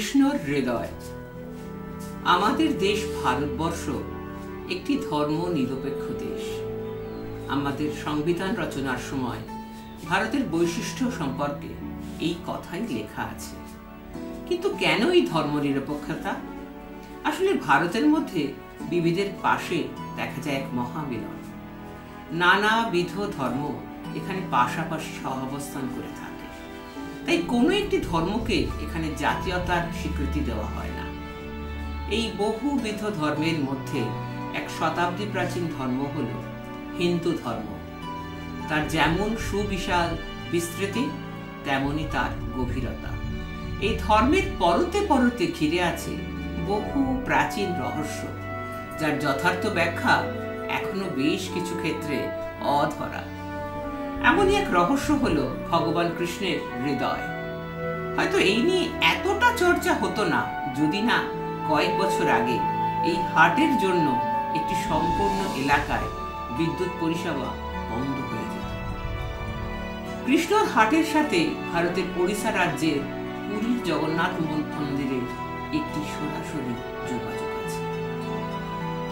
কৃষ্ণর হৃদয়। আমাদের দেশ ভারতবর্ষ একটি ধর্ম নিরপেক্ষ দেশ। আমাদের সংবিধান রচনার সময় ভারতের বৈশিষ্ট্য সম্পর্কে এই কথাই লেখা আছে। কিন্তু কেন এই ধর্ম নিরপেক্ষতা? আসলে ভারতের মধ্যে বিবিধের পাশে দেখা যায় এক মহামিলন। নানাবিধ ধর্ম এখানে পাশাপাশি সহাবস্থান করে থাকে। তাই কোনো একটি ধর্মকে এখানে জাতীয়তার স্বীকৃতি দেওয়া হয় না। এই বহুবিধ ধর্মের মধ্যে এক শতাব্দী প্রাচীন ধর্ম হল হিন্দু ধর্ম। তার যেমন সুবিশাল বিস্তৃতি, তেমনি তার গভীরতা। এই ধর্মের পরতে পরতে ঘিরে আছে বহু প্রাচীন রহস্য, যার যথার্থ ব্যাখ্যা এখনো বেশ কিছু ক্ষেত্রে অধরা। এমনই এক রহস্য হলো ভগবান কৃষ্ণের হৃদয়। হয়তো এই নিয়ে এতটা চর্চা হতো না যদি না কয়েক বছর আগে এই হাটের জন্য একটি সম্পূর্ণ এলাকায় বিদ্যুৎ পরিষেবা বন্ধ হয়ে যেত। কৃষ্ণর হাটের সাথে ভারতের ওড়িশা রাজ্যের পুরীর জগন্নাথ মন্দিরের একটি সরাসরি যোগাযোগ আছে।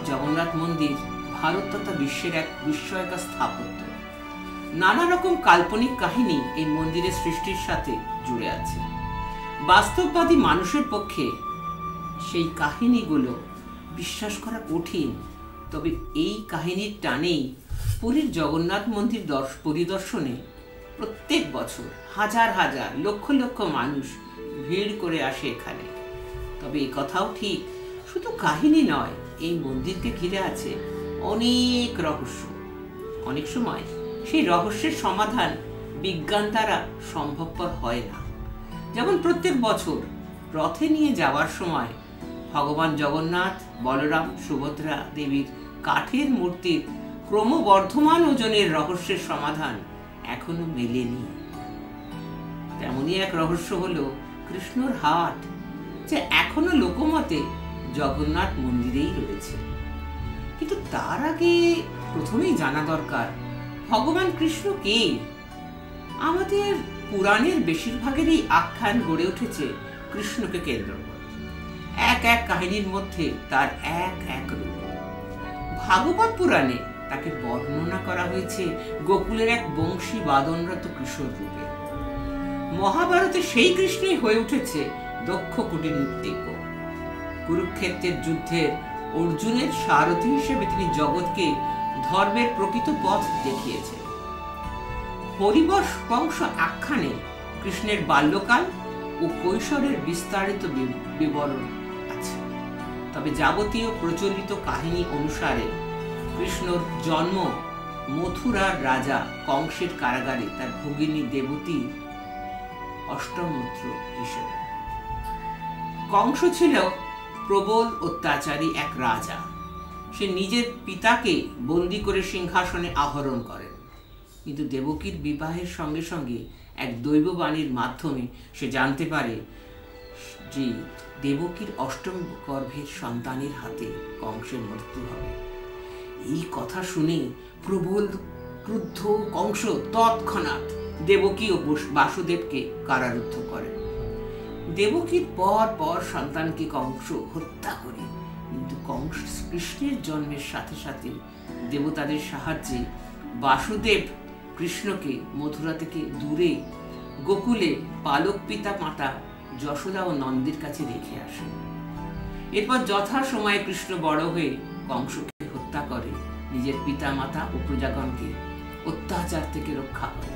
জগন্নাথ মন্দির ভারত তথা বিশ্বের এক বিস্ময়কর স্থাপত্য। নানা রকম কাল্পনিক কাহিনী এই মন্দিরের সৃষ্টির সাথে জুড়ে আছে। বাস্তববাদী মানুষের পক্ষে সেই কাহিনীগুলো বিশ্বাস করা কঠিন, তবে এই কাহিনীর টানেই পুরীর জগন্নাথ মন্দির পরিদর্শনে প্রত্যেক বছর হাজার হাজার লক্ষ লক্ষ মানুষ ভিড় করে আসে এখানে। তবে এই কথাও ঠিক, শুধু কাহিনী নয়, এই মন্দিরকে ঘিরে আছে অনেক রহস্য। অনেক সময় সেই রহস্যের সমাধান বিজ্ঞান দ্বারা সম্ভবপর হয় না। যেমন প্রত্যেক বছর রথে নিয়ে যাওয়ার সময় ভগবান জগন্নাথ, বলরাম, সুভদ্রা দেবীর কাঠের মূর্তির ক্রমবর্ধমান ওজনের রহস্যের সমাধান এখনো মেলেনি। তেমনই এক রহস্য হলো কৃষ্ণর হাট, যে এখনো লোকমতে জগন্নাথ মন্দিরেই রয়েছে। কিন্তু তার আগে প্রথমেই জানা দরকার ভগবান কৃষ্ণ কে। আমাদের পুরাণের বেশিরভাগেরই আখ্যান গড়ে উঠেছে কৃষ্ণকে কেন্দ্র করে। এক এক কাহিনীর মধ্যে তার এক এক রূপ। ভাগবত পুরাণে তাকে বর্ণনা করা হয়েছে গোকুলের এক বংশী বাদনরত কিশোর রূপে। মহাভারতে সেই কৃষ্ণই হয়ে উঠেছে দক্ষ কূটনীতিজ্ঞ। কুরুক্ষেত্রের যুদ্ধের অর্জুনের সারথী হিসেবে তিনি জগৎকে ধর্মের প্রকৃত পথ দেখিয়েছেন। হরিবশ বংশ আখ্যানে কৃষ্ণের বাল্যকাল ও কৈশোরের বিস্তারিত বিবরণ আছে। তবে যাবতীয় প্রচলিত কাহিনী অনুসারে কৃষ্ণর জন্ম মথুরার রাজা কংসের কারাগারে তার ভগিনী দেবতী অষ্টমপুত্র হিসেবে। কংস ছিল প্রবল অত্যাচারী এক রাজা। সে নিজের পিতাকে বন্দী করে সিংহাসনে আহরণ করেন। কিন্তু দেবকীর বিবাহের সঙ্গে সঙ্গে এক দৈববাণীর মাধ্যমে সে জানতে পারে যে দেবকীর অষ্টম গর্ভের সন্তানের হাতে কংসের মৃত্যু হবে। এই কথা শুনে প্রবল ক্রুদ্ধ কংস তৎক্ষণাৎ দেবকী ও বাসুদেবকে কারারুদ্ধ করেন। দেবকীর পর পর সন্তানকে কংস হত্যা করে, কিন্তু কংস কৃষ্ণের জন্মের সাথে সাথে দেবতাদের সাহায্যে বাসুদেব কৃষ্ণকে মথুরা থেকে দূরে গোকুলে পালক পিতা মাতা যশোদা ও নন্দের কাছে রেখে আসেন। এরপর যথা সময়ে কৃষ্ণ বড় হয়ে কংসকে হত্যা করে নিজের পিতা মাতা ও প্রজাগণকে অত্যাচার থেকে রক্ষা করে।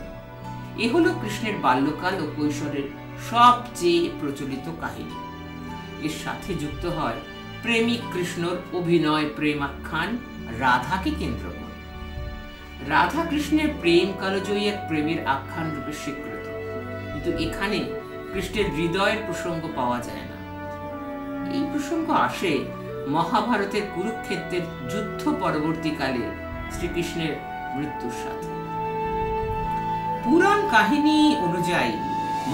এ হলো কৃষ্ণের বাল্যকাল ও কৈশোরের সবচেয়ে প্রচলিত কাহিনী। এর সাথে যুক্ত হয় প্রেমিক কৃষ্ণর অভিনয় প্রেমাখ্যান রাধাকে কেন্দ্র করে। রাধা কৃষ্ণের প্রেম কালজয়ী এক প্রেমের আখ্যান রূপে স্বীকৃত, কিন্তু এখানে কৃষ্ণের হৃদয়ের প্রসঙ্গ পাওয়া যায় না। এই প্রসঙ্গ আসে মহাভারতের কুরুক্ষেত্রের যুদ্ধ পরবর্তীকালে শ্রীকৃষ্ণের মৃত্যুর সাথে। পুরাণ কাহিনী অনুযায়ী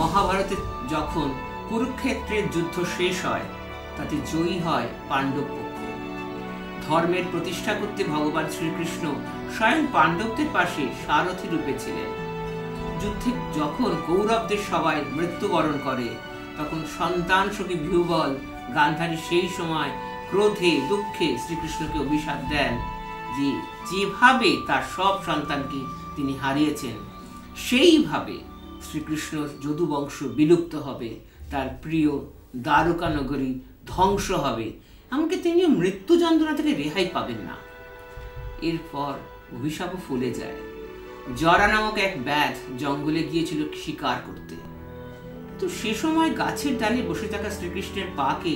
মহাভারতে যখন কুরুক্ষেত্রের যুদ্ধ শেষ হয়, তাতে জয়ী হয় পাণ্ডব পক্ষ। ধর্মের প্রতিষ্ঠা করতে ভগবান শ্রীকৃষ্ণ স্বয়ং পাণ্ডবদের পাশে সারথী রূপে ছিলেন। যুদ্ধে যখন কৌরবদের সবাই মৃত্যুবরণ করে, তখন সন্তান সখী বিহ্বল গান্ধারী সেই সময় ক্রোধে দুঃখে শ্রীকৃষ্ণকে অভিশাপ দেন যে যেভাবে তার সব সন্তানকে তিনি হারিয়েছেন সেইভাবে শ্রীকৃষ্ণ যদু বংশ বিলুপ্ত হবে, তার প্রিয় দ্বারকা নগরী ধ্বংস হবে, এমনকি তিনি মৃত্যু যন্ত্রণা থেকে রেহাই পাবেন না। এরপর অভিশাপও ফলে যায়। জরা নামক এক ব্যাধ জঙ্গলে গিয়েছিল শিকার করতে। তো সে সময় গাছের ডালে বসে থাকা শ্রীকৃষ্ণের পাকে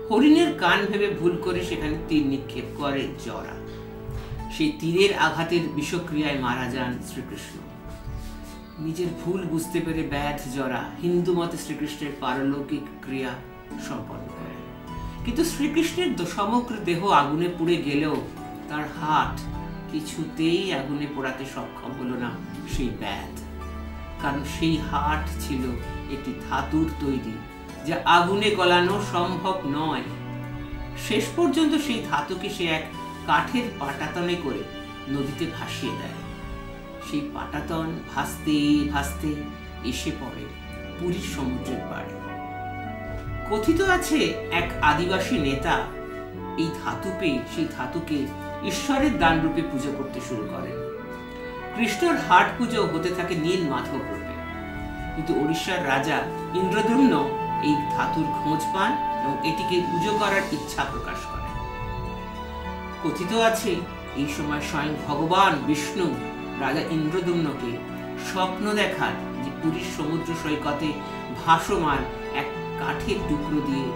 হরিণের কান ভেবে ভুল করে সেখানে তীর নিক্ষেপ করে জরা। সেই তীরের আঘাতের বিষক্রিয়ায় মারা যান শ্রীকৃষ্ণ। নিজের ভুল বুঝতে পেরে ব্যাধ জরা হিন্দু মতে শ্রীকৃষ্ণের পারলৌকিক ক্রিয়া সম্পন্ন করেন। কিন্তু শ্রীকৃষ্ণের সমগ্র দেহ আগুনে পুড়ে গেলেও তার হাত কিছুতেই আগুনে পোড়াতে সক্ষম হলো না সেই ব্যাধ, কারণ সেই হাট ছিল একটি ধাতুর তৈরি, যা আগুনে গলানো সম্ভব নয়। শেষ পর্যন্ত সেই ধাতুকে সে এক কাঠের পাটাতনে করে নদীতে ভাসিয়ে দেয়। সেই পাটাতন ভাসতে ভাসতে এসে পড়ে পুরীর সমুদ্রের পাড়ে। কথিত আছে এক আদিবাসী নেতা এই ধাতু পেয়ে সেই ধাতুকে ঈশ্বরের দান রূপে পুজো করতে শুরু করেন। কৃষ্ণর হাট পুজো হতে থাকে নীল মাধব রূপে। কিন্তু ওড়িশার রাজা ইন্দ্রদ্যুম্ন এই ধাতুর খোঁজ পান এবং এটিকে পুজো করার ইচ্ছা প্রকাশ করেন। কথিত আছে এই সময় স্বয়ং ভগবান বিষ্ণু রাজা ইন্দ্রদ্যুম্নকে স্বপ্ন দেখান যে পুরীর সমুদ্র সৈকতে ভাসমান এক কাঠের টুকরো দিয়ে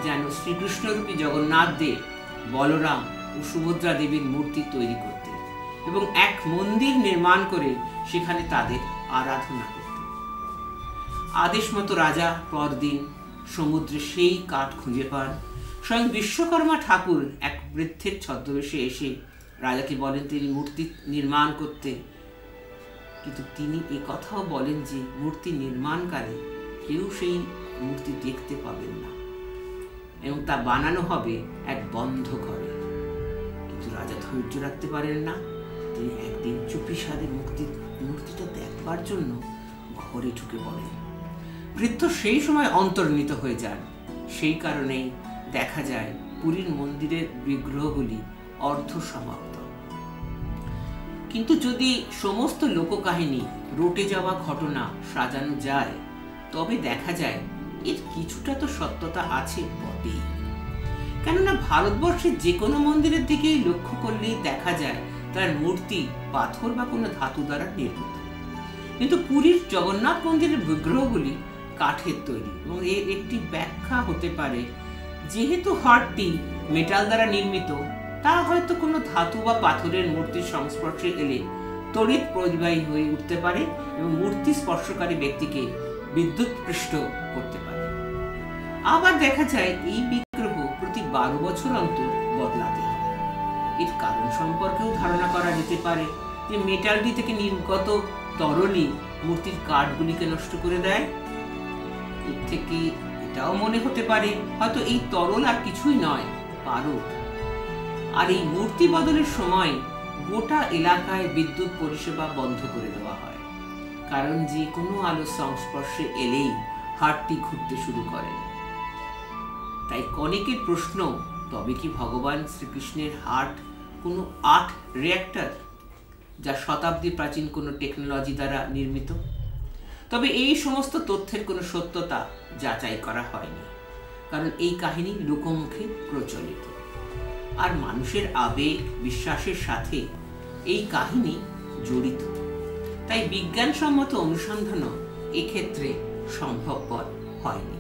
যেন শ্রীকৃষ্ণরূপী জগন্নাথ দেব, বলরাম ও সুভদ্রা দেবীর মূর্তি তৈরি করতে এবং এক মন্দির নির্মাণ করে সেখানে তাদের আরাধনা করতে। আদেশ মতো রাজা পরদিন সমুদ্রে সেই কাঠ খুঁজে পান। স্বয়ং বিশ্বকর্মা ঠাকুর এক বৃদ্ধের ছদ্মবেশে এসে রাজাকে বলেন তিনি মূর্তি নির্মাণ করতে, কিন্তু তিনি এ কথাও বলেন যে মূর্তি নির্মাণকালে কেউ সেই মূর্তি দেখতে পাবেন না এবং তা বানানো হবে এক বন্ধ ঘরে। কিন্তু রাজা ধৈর্য রাখতে পারেন না। তিনি একদিন চুপিসারে মূর্তিটা দেখবার জন্য ঘরে ঢুকে পড়েন। বৃদ্ধ সেই সময় অন্তর্হিত হয়ে যান। সেই কারণেই দেখা যায় পুরীর মন্দিরের বিগ্রহগুলি অর্ধ সমাপ্ত। কিন্তু যদি সমস্ত লোককাহিনী রটে যাওয়া ঘটনা সাজানো যায় তবে দেখা যায় এর কিছুটা তো সত্যতা আছে বটেই। কেননা ভারতবর্ষের যে কোনো মন্দিরের দিকেই লক্ষ্য করলেই দেখা যায় তার মূর্তি পাথর বা কোনো ধাতু দ্বারা নির্মিত। কিন্তু পুরীর জগন্নাথ মন্দিরের বিগ্রহগুলি কাঠের তৈরি এবং এর একটি ব্যাখ্যা হতে পারে যেহেতু হাড়টি মেটাল দ্বারা নির্মিত, তা হয়তো কোনো ধাতু বা পাথরের মূর্তির সংস্পর্শে এলে তড়িৎ পরিবাহী হয়ে উঠতে পারে এবং মূর্তি স্পর্শকারী ব্যক্তিকে বিদ্যুৎপৃষ্ট করতে পারে। আবার দেখা যায় এই বিগ্রহ প্রতি 12 বছর অন্তর বদলাতে হয়। এর কারণ সম্পর্কেও ধারণা করা যেতে পারে যে মেটালটি থেকে নির্গত তরলই মূর্তির কাঠগুলিকে নষ্ট করে দেয়। এর থেকে এটাও মনে হতে পারে হয়তো এই তরল আর কিছুই নয়, পারদ। আর এই মূর্তি বদলের সময় গোটা এলাকায় বিদ্যুৎ পরিষেবা বন্ধ করে দেওয়া হয়, কারণ যে কোনো আলোর সংস্পর্শে এলেই হাড়টি ঘুরতে শুরু করে। তাই অনেকের প্রশ্ন, তবে কি ভগবান শ্রীকৃষ্ণের হার্ট কোনো আর্ট রিঅ্যাক্টর, যা শতাব্দী প্রাচীন কোনো টেকনোলজি দ্বারা নির্মিত? তবে এই সমস্ত তথ্যের কোনো সত্যতা যাচাই করা হয়নি, কারণ এই কাহিনী লোকমুখে প্রচলিত আর মানুষের আবেগ বিশ্বাসের সাথে এই কাহিনী জড়িত। তাই বিজ্ঞানসম্মত অনুসন্ধানও এক্ষেত্রে সম্ভবপর হয়নি।